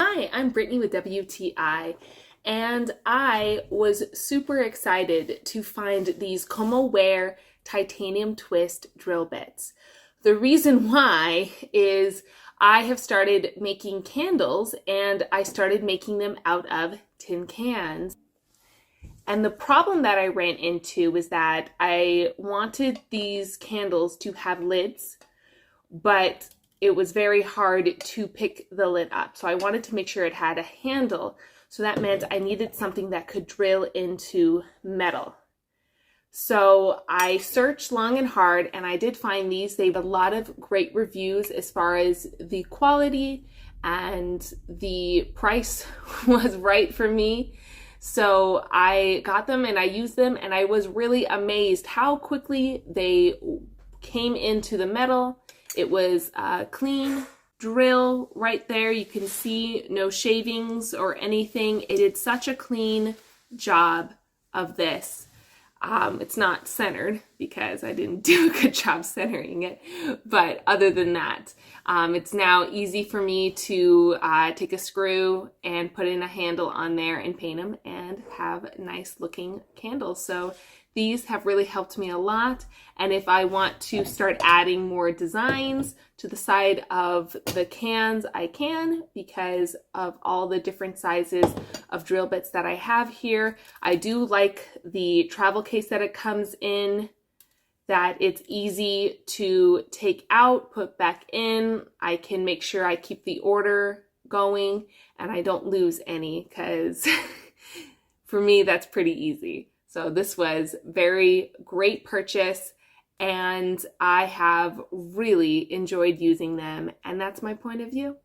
Hi, I'm Brittany with WTI, and I was super excited to find these COMOWARE titanium twist drill bits. The reason why is I have started making candles, and I started making them out of tin cans. And the problem that I ran into was that I wanted these candles to have lids, but it was very hard to pick the lid up. So I wanted to make sure it had a handle. So that meant I needed something that could drill into metal. So I searched long and hard, and I did find these. They have a lot of great reviews as far as the quality, and the price was right for me. So I got them and I used them, and I was really amazed how quickly they came into the metal. It was a clean drill right there. You can see no shavings or anything. It did such a clean job of this. It's not centered because I didn't do a good job centering it. But other than that, it's now easy for me to take a screw and put in a handle on there and paint them and have nice looking candles. So these have really helped me a lot. And if I want to start adding more designs to the side of the cans, I can, because of all the different sizes of drill bits that I have here. I do like the travel case that it comes in, that it's easy to take out, put back in. I can make sure I keep the order going and I don't lose any, because for me, that's pretty easy. So this was very great purchase, and I have really enjoyed using them, and that's my point of view.